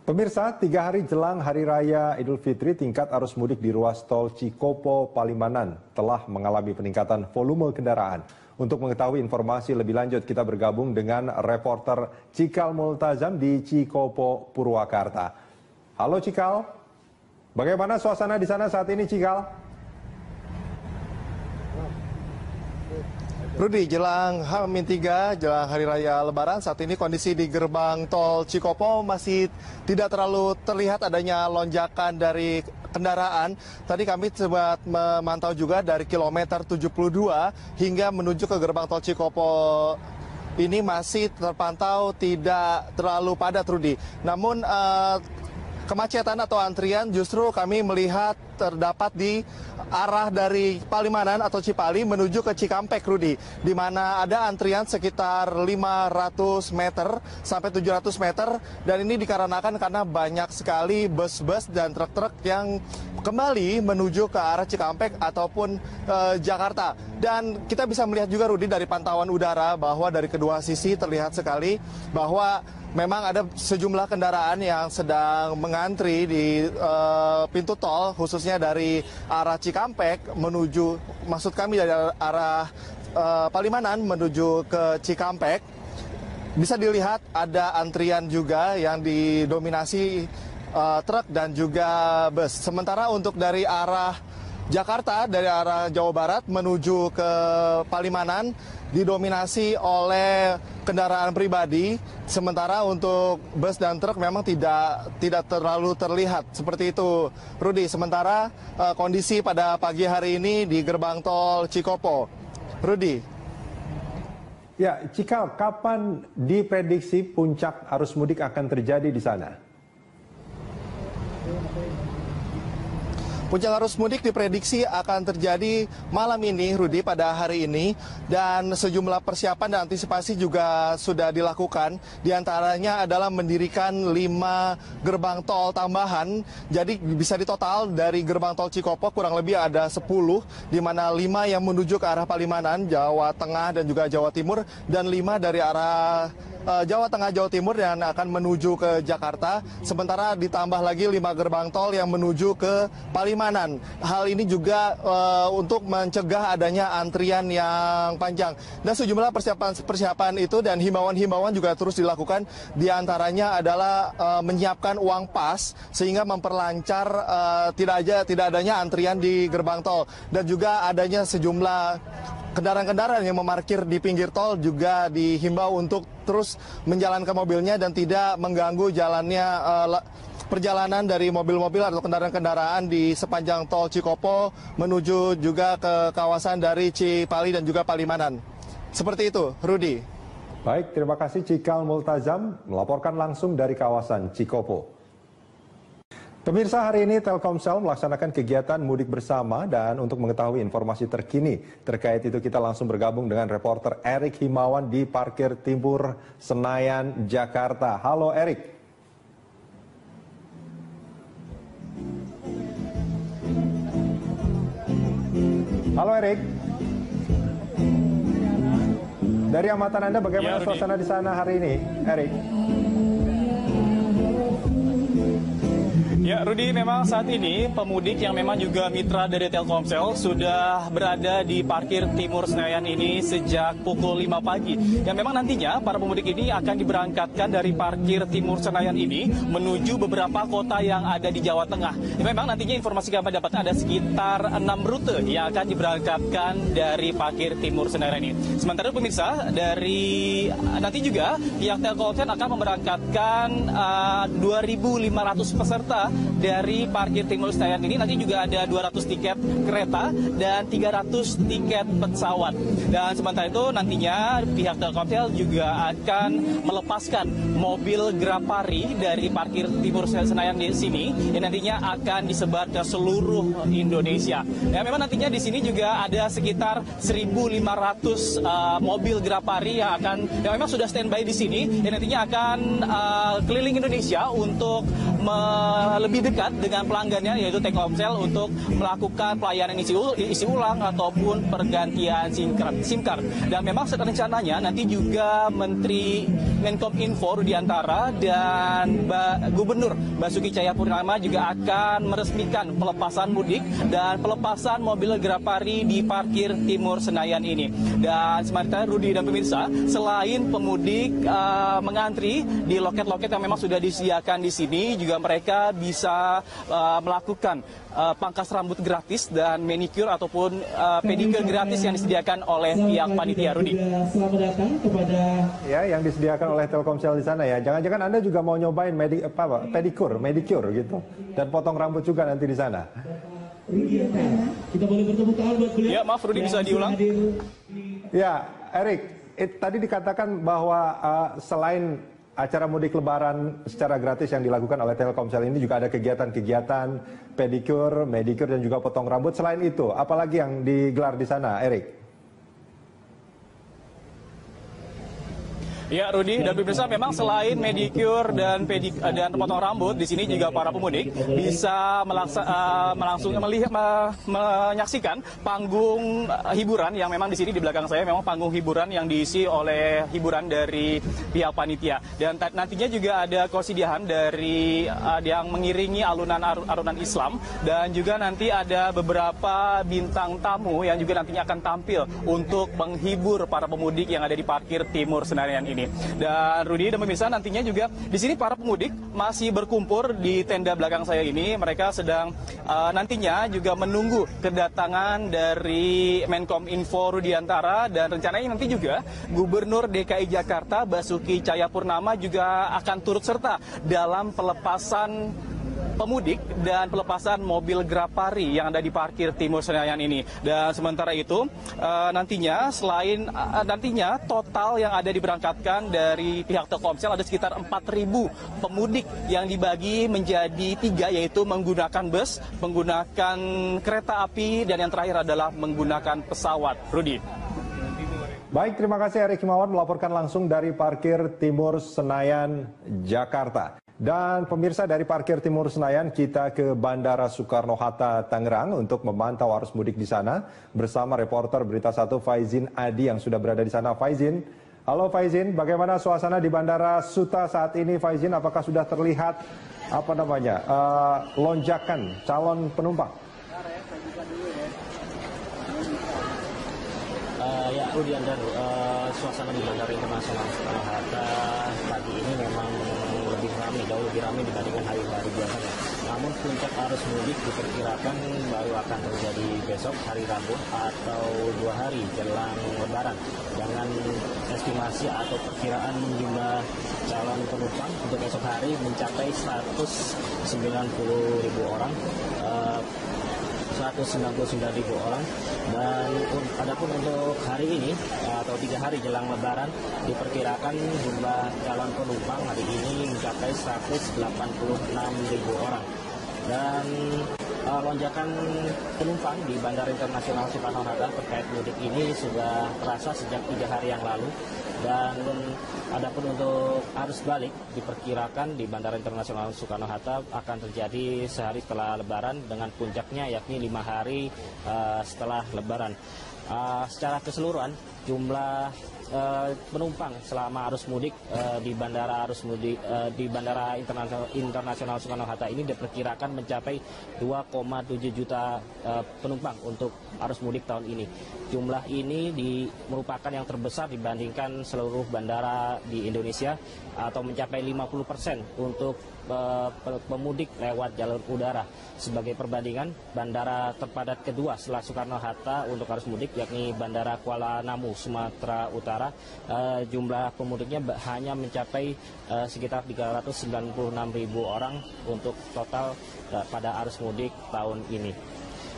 Pemirsa, 3 hari jelang Hari Raya Idul Fitri, tingkat arus mudik di ruas tol Cikopo Palimanan telah mengalami peningkatan volume kendaraan. Untuk mengetahui informasi lebih lanjut, kita bergabung dengan reporter Cikal Multazam di Cikopo, Purwakarta. Halo Cikal, bagaimana suasana di sana saat ini Cikal? Rudi, jelang H-3, jelang Hari Raya Lebaran, saat ini kondisi di gerbang tol Cikopo masih tidak terlalu terlihat adanya lonjakan dari kendaraan. Tadi kami sempat memantau juga dari kilometer 72 hingga menuju ke gerbang tol Cikopo ini masih terpantau tidak terlalu padat, Rudi. Namun kemacetan atau antrian justru kami melihat terdapat di arah dari Palimanan atau Cipali menuju ke Cikampek, Rudi, di mana ada antrian sekitar 500 meter sampai 700 meter, dan ini dikarenakan karena banyak sekali bus-bus dan truk-truk yang kembali menuju ke arah Cikampek ataupun Jakarta. Dan kita bisa melihat juga, Rudi, dari pantauan udara bahwa dari kedua sisi terlihat sekali bahwa memang ada sejumlah kendaraan yang sedang mengantri di pintu tol, khususnya dari arah Cikampek menuju, maksud kami dari arah Palimanan menuju ke Cikampek. Bisa dilihat ada antrian juga yang didominasi truk dan juga bus. Sementara untuk dari arah Jakarta, dari arah Jawa Barat menuju ke Palimanan didominasi oleh kendaraan pribadi, sementara untuk bus dan truk memang tidak terlalu terlihat seperti itu, Rudi. Sementara kondisi pada pagi hari ini di gerbang tol Cikopo, Rudi. Ya, Cikal, kapan diprediksi puncak arus mudik akan terjadi di sana? Puncak arus mudik diprediksi akan terjadi malam ini, Rudi, pada hari ini. Dan sejumlah persiapan dan antisipasi juga sudah dilakukan. Di antaranya adalah mendirikan 5 gerbang tol tambahan. Jadi bisa ditotal dari gerbang tol Cikopo kurang lebih ada 10, di mana 5 yang menuju ke arah Palimanan, Jawa Tengah dan juga Jawa Timur, dan 5 dari arah Jawa Tengah, Jawa Timur yang akan menuju ke Jakarta. Sementara ditambah lagi 5 gerbang tol yang menuju ke Palimanan. Hal ini juga untuk mencegah adanya antrian yang panjang. Dan sejumlah persiapan itu dan himbauan-himbauan juga terus dilakukan. Di antaranya adalah menyiapkan uang pas sehingga memperlancar tidak adanya antrian di gerbang tol. Dan juga adanya sejumlah kendaraan-kendaraan yang memarkir di pinggir tol juga dihimbau untuk terus menjalankan mobilnya dan tidak mengganggu jalannya perjalanan dari mobil-mobil atau kendaraan-kendaraan di sepanjang tol Cikopo menuju juga ke kawasan dari Cipali dan juga Palimanan. Seperti itu, Rudi. Baik, terima kasih Cikal Multazam melaporkan langsung dari kawasan Cikopo. Pemirsa, hari ini Telkomsel melaksanakan kegiatan mudik bersama, dan untuk mengetahui informasi terkini terkait itu kita langsung bergabung dengan reporter Erik Himawan di Parkir Timur Senayan, Jakarta. Halo Erik. Halo Erik. Dari amatan Anda bagaimana suasana di sana hari ini, Erik? Ya, Rudi, memang saat ini pemudik yang memang juga mitra dari Telkomsel sudah berada di Parkir Timur Senayan ini sejak pukul 5 pagi. Dan memang nantinya para pemudik ini akan diberangkatkan dari Parkir Timur Senayan ini menuju beberapa kota yang ada di Jawa Tengah. Memang nantinya informasi kami dapat ada sekitar 6 rute yang akan diberangkatkan dari Parkir Timur Senayan ini. Sementara pemirsa, dari nanti juga pihak Telkomsel akan memberangkatkan 2.500 peserta dari Parkir Timur Senayan ini. Nanti juga ada 200 tiket kereta dan 300 tiket pesawat. Dan sementara itu nantinya pihak Telkomsel juga akan melepaskan mobil Grapari dari Parkir Timur Senayan di sini yang nantinya akan disebar ke seluruh Indonesia. Ya, memang nantinya di sini juga ada sekitar 1.500 mobil Grapari yang memang sudah standby di sini yang nantinya akan keliling Indonesia untuk lebih dekat dengan pelanggannya, yaitu Telkomsel, untuk melakukan pelayanan isi ulang ataupun pergantian SIM card. Dan memang rencananya nanti juga Menteri Menkominfo Rudiantara dan Gubernur Basuki Cahayapurnama juga akan meresmikan pelepasan mudik dan pelepasan mobil Grapari di parkir Timur Senayan ini. Dan sementara Rudi dan pemirsa, selain pemudik mengantri di loket-loket yang memang sudah disediakan di sini, juga mereka bisa melakukan pangkas rambut gratis dan manicure ataupun pedicure gratis yang disediakan oleh pihak panitia. Rudi. Selamat datang kepada yang disediakan oleh Telkomsel di sana ya. Jangan-jangan Anda juga mau nyobain pedicure gitu dan potong rambut juga nanti di sana. Kita boleh bertepuk tangan buat beliau. Ya, maaf Rudi, bisa diulang. Ya, Erik, tadi dikatakan bahwa selain acara mudik lebaran secara gratis yang dilakukan oleh Telkomsel ini juga ada kegiatan-kegiatan pedicure, manicure dan juga potong rambut. Selain itu, apalagi yang digelar di sana, Erik? Ya, Rudi dan pemirsa, memang selain manicure dan potong rambut, di sini juga para pemudik bisa menyaksikan panggung hiburan yang memang di sini di belakang saya memang panggung hiburan yang diisi oleh hiburan dari pihak panitia. Dan nantinya juga ada kosidihan dari yang mengiringi alunan Islam, dan juga nanti ada beberapa bintang tamu yang juga nantinya akan tampil untuk menghibur para pemudik yang ada di parkir Timur Senayan ini. Dan Rudi dan pemirsa, nantinya juga di sini para pemudik masih berkumpul di tenda belakang saya ini. Mereka sedang nantinya juga menunggu kedatangan dari Menkominfo Rudiantara, dan rencananya nanti juga Gubernur DKI Jakarta Basuki Cahayapurnama juga akan turut serta dalam pelepasan pemudik dan pelepasan mobil Grapari yang ada di parkir Timur Senayan ini. Dan sementara itu nantinya total yang ada diberangkatkan dari pihak Telkomsel ada sekitar 4.000 pemudik yang dibagi menjadi 3, yaitu menggunakan bus, menggunakan kereta api, dan yang terakhir adalah menggunakan pesawat. Rudi. Baik, terima kasih Erik Himawan melaporkan langsung dari parkir Timur Senayan, Jakarta. Dan pemirsa, dari parkir Timur Senayan kita ke Bandara Soekarno-Hatta, Tangerang untuk memantau arus mudik di sana bersama reporter Berita 1 Faizin Adi yang sudah berada di sana. Faizin, halo Faizin, bagaimana suasana di Bandara Suta saat ini? Faizin, apakah sudah terlihat lonjakan calon penumpang? Ya, Rudi dan suasana di Bandara Internasional Soekarno-Hatta pagi ini memang jauh lebih ramai dibandingkan hari-hari biasanya. Namun puncak arus mudik diperkirakan baru akan terjadi besok hari Rabu atau 2 hari jelang Lebaran, dengan estimasi atau perkiraan jumlah calon penumpang untuk esok hari mencapai 190.000 orang. 199.000 orang. Dan adapun untuk hari ini atau 3 hari jelang Lebaran diperkirakan jumlah calon penumpang hari ini mencapai 186.000 orang. Dan lonjakan penumpang di Bandara Internasional Soekarno-Hatta terkait mudik ini sudah terasa sejak 3 hari yang lalu. Dan adapun untuk arus balik diperkirakan di Bandara Internasional Soekarno-Hatta akan terjadi sehari setelah Lebaran, dengan puncaknya yakni 5 hari setelah Lebaran. Secara keseluruhan jumlah penumpang selama arus mudik di Bandara Internasional Soekarno-Hatta ini diperkirakan mencapai 2,7 juta penumpang untuk arus mudik tahun ini. Jumlah ini merupakan yang terbesar dibandingkan seluruh bandara di Indonesia, atau mencapai 50% untuk pemudik lewat jalur udara. Sebagai perbandingan, bandara terpadat kedua setelah Soekarno-Hatta untuk arus mudik yakni Bandara Kuala Namu, Sumatera Utara. Jumlah pemudiknya hanya mencapai sekitar 396.000 orang untuk total pada arus mudik tahun ini.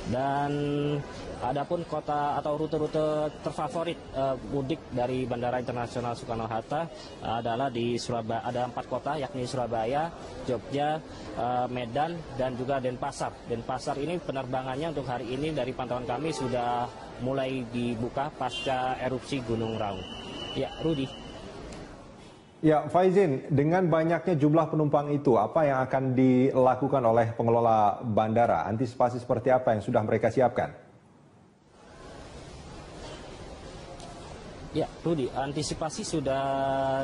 Dan adapun kota atau rute-rute terfavorit mudik dari Bandara Internasional Soekarno-Hatta adalah di Surabaya. Ada 4 kota yakni Surabaya, Jogja, Medan, dan juga Denpasar. Denpasar ini penerbangannya untuk hari ini dari pantauan kami sudah mulai dibuka pasca erupsi Gunung Raung. Ya, Rudi. Ya, Faizin, dengan banyaknya jumlah penumpang itu, apa yang akan dilakukan oleh pengelola bandara? Antisipasi seperti apa yang sudah mereka siapkan? Ya, Rudi, antisipasi sudah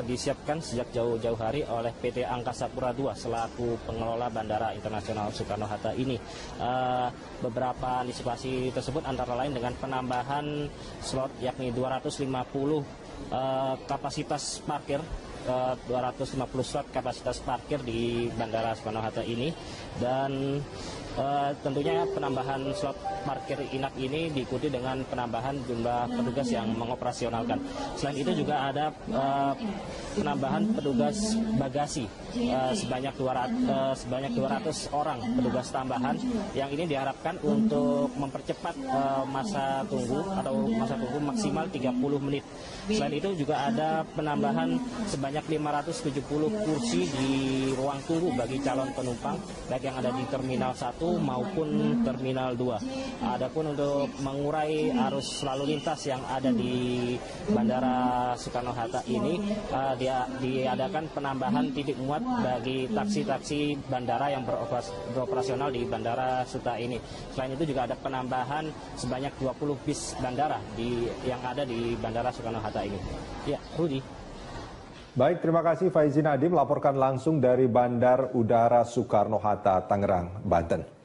disiapkan sejak jauh-jauh hari oleh PT Angkasa Pura II selaku pengelola Bandara Internasional Soekarno-Hatta ini. Beberapa antisipasi tersebut antara lain dengan penambahan slot yakni 250 kapasitas parkir. 250 slot kapasitas parkir di Bandara Soekarno-Hatta ini, dan tentunya penambahan slot parkir INAK ini diikuti dengan penambahan jumlah petugas yang mengoperasionalkan. Selain itu juga ada penambahan petugas bagasi sebanyak 200 orang petugas tambahan, yang ini diharapkan untuk mempercepat masa tunggu maksimal 30 menit. Selain itu juga ada penambahan sebanyak 570 kursi di ruang tunggu bagi calon penumpang baik yang ada di Terminal 1 maupun Terminal 2. Adapun untuk mengurai arus lalu lintas yang ada di Bandara Soekarno-Hatta ini, diadakan penambahan titik muat bagi taksi-taksi bandara yang beroperasional di Bandara Suta ini. Selain itu juga ada penambahan sebanyak 20 bis bandara yang ada di Bandara Soekarno-Hatta ini. Ya, Rudi. Baik, terima kasih Faizin Adi melaporkan langsung dari Bandar Udara Soekarno-Hatta, Tangerang, Banten.